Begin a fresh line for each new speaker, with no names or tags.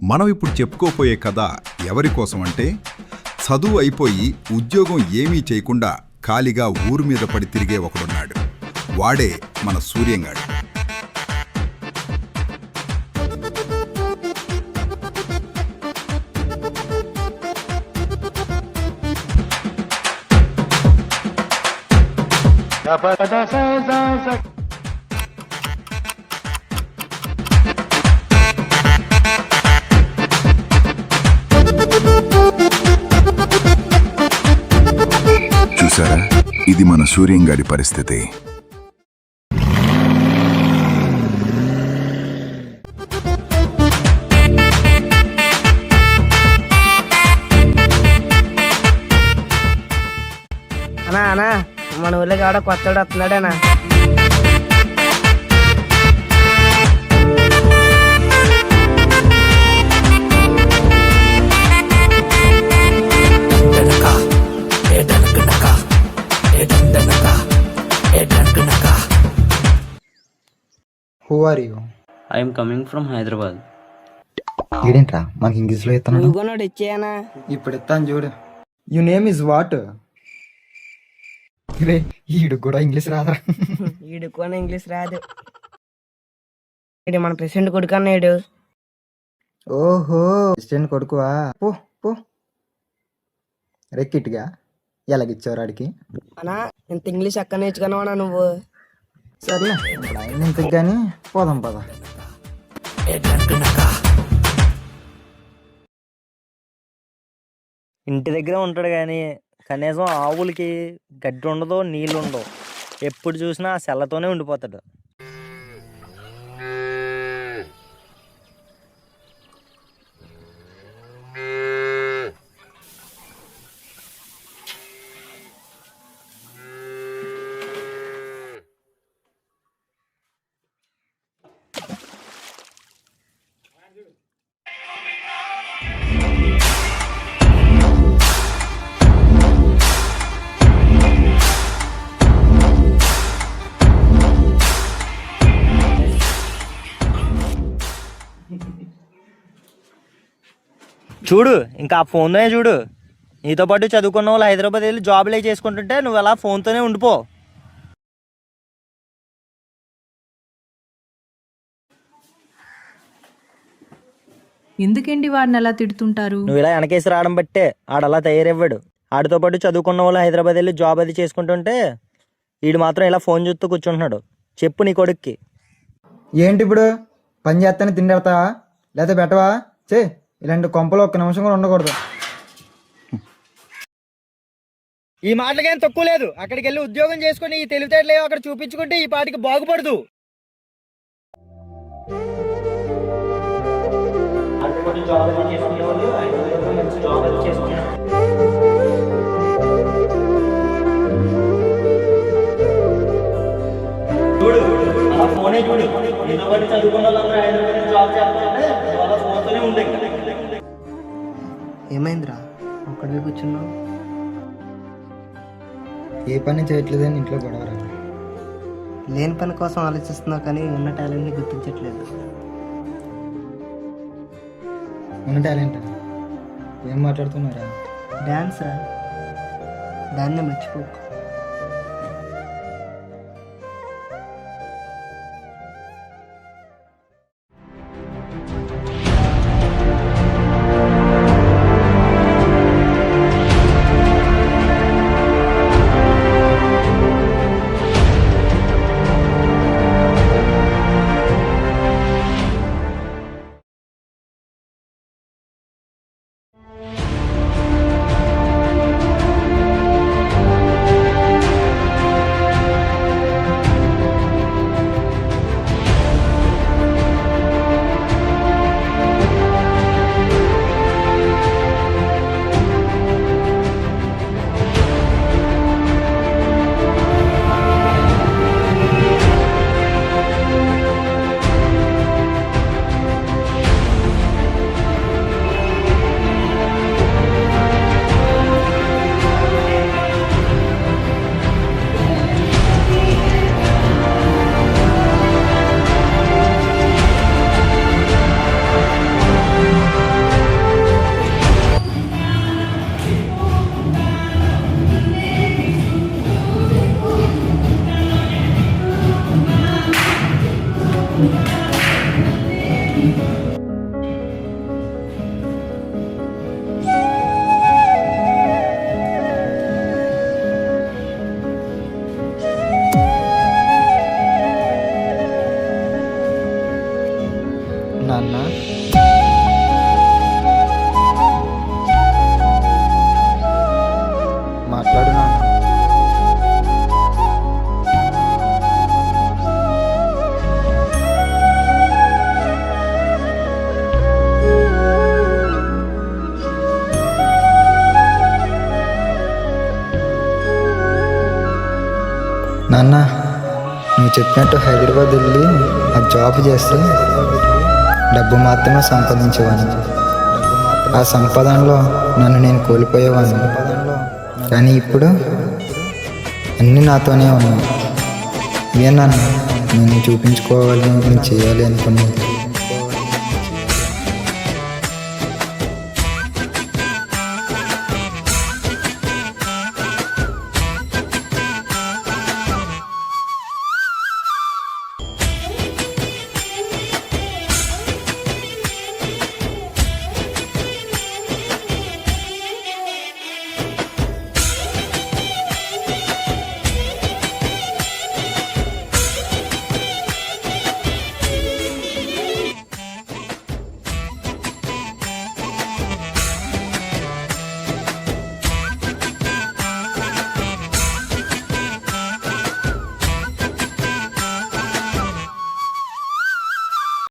మనం ఇప్పుడు చెప్పుకోపోయే కథ ఎవరి కోసం అంటే చదువు అయిపోయి ఉద్యోగం ఏమీ చేయకుండా ఖాళీగా ఊరు మీద పడి తిరిగే ఒకడున్నాడు. వాడే మన సూర్యంగాడు. చూసారా, ఇది మన సూర్యంగాడి పరిస్థితి.
అనా అనా మన ఊళ్ళోకి ఆడ కొత్తడు వస్తున్నాడేనా?
Who are you?
I'm coming from Hyderabad.
ఏంట్రా మనకి ఇంగ్లీష్లో ఇస్తున్నాడు?
నువ్వు ఇచ్చేయనా?
ఇప్పుడు ఇస్తాను చూడు. You name is what? రే ఈడు కూడా ఇంగ్లీష్ రాదా?
ఈడుకోని ఇంగ్లీష్ రాదు. మన ప్రెసిడెంట్ కొడుకు అన్నాడు.
ఓహో, ప్రెసిడెంట్ కొడుకువా? పో పో. రెక్కిట్గా ఎలాగిచ్చావు ఆడికి?
అనా ఇంత ఇంగ్లీష్ ఎక్కడ నేర్చుకున్నావా నువ్వు?
సర్లే, ఇప్పుడు ఆయన ఇంతకు కానీ పోదాం పద.
ఇంటి దగ్గర ఉంటాడు కానీ కనీసం ఆవులకి గడ్డి ఉండదు, నీళ్ళు ఉండవు. ఎప్పుడు చూసినా ఆ సెల్లతోనే ఉండిపోతాడు. చూడు, ఇంకా ఆ ఫోన్తోనే చూడు. నీతో పాటు చదువుకున్న వాళ్ళు హైదరాబాద్ వెళ్ళి జాబులే చేసుకుంటుంటే నువ్వు అలా ఫోన్తోనే ఉండిపో.
ఎందుకండి వాడిని అలా తిడుతుంటారు?
నువ్వు ఇలా వెనకేసి రావడం బట్టే ఆడలా తయారవ్వాడు. ఆడితో పాటు చదువుకున్న వాళ్ళు హైదరాబాద్ వెళ్ళి జాబ్ అది చేసుకుంటుంటే వీడు మాత్రం ఇలా ఫోన్ చూస్తూ కూర్చుంటున్నాడు. చెప్పు నీ కొడుక్కి.
ఏంటి ఇప్పుడు పని చేస్తానే తిండి పెడతావా లేదా పెట్టవా? చే, ఇలాంటి కొంపలో ఒక్క నిమిషం కూడా ఉండకూడదు.
ఈ మాటలకేం తక్కువ లేదు. అక్కడికి వెళ్ళి ఉద్యోగం చేసుకుని ఈ తెలివితేటలేవో అక్కడ చూపించుకుంటే ఈ పాటికి బాగుపడదు. చూడు, ఆ ఫోనే చూడు. నీతో పాటు చదువుకున్న వాళ్ళందరూ హైదరాబాద్ జాబ్ చేస్తారంటే వాళ్ళ ఫోన్తోనే ఉండే.
ఏమైందిరా ఒక్కడే కూర్చున్నావు?
ఏ పని చేయట్లేదని ఇంట్లో గొడవరా?
లేని పని కోసం ఆలోచిస్తున్నావు కానీ ఉన్న టాలెంట్ని గుర్తించట్లేదు.
ఉన్న టాలెంట్ ఏం మాట్లాడుతున్నారా?
డాన్స్ రా, దాన్ని మర్చిపోకు.
నాన్న మాట్లాడు నాన్న. నాన్న నువ్వు చెప్పినట్టు హైదరాబాద్ వెళ్ళి ఆ జాబ్ చేస్తే డబ్బు మాత్రమే సంపాదించేవాడిని. ఆ సంపాదనలో నన్ను నేను కోల్పోయేవాడిని. కానీ ఇప్పుడు అన్నీ నాతోనే ఉన్నాయి. ఇవే నాన్న నేను చూపించుకోవాలి, నేను చేయాలి అనుకున్నాను.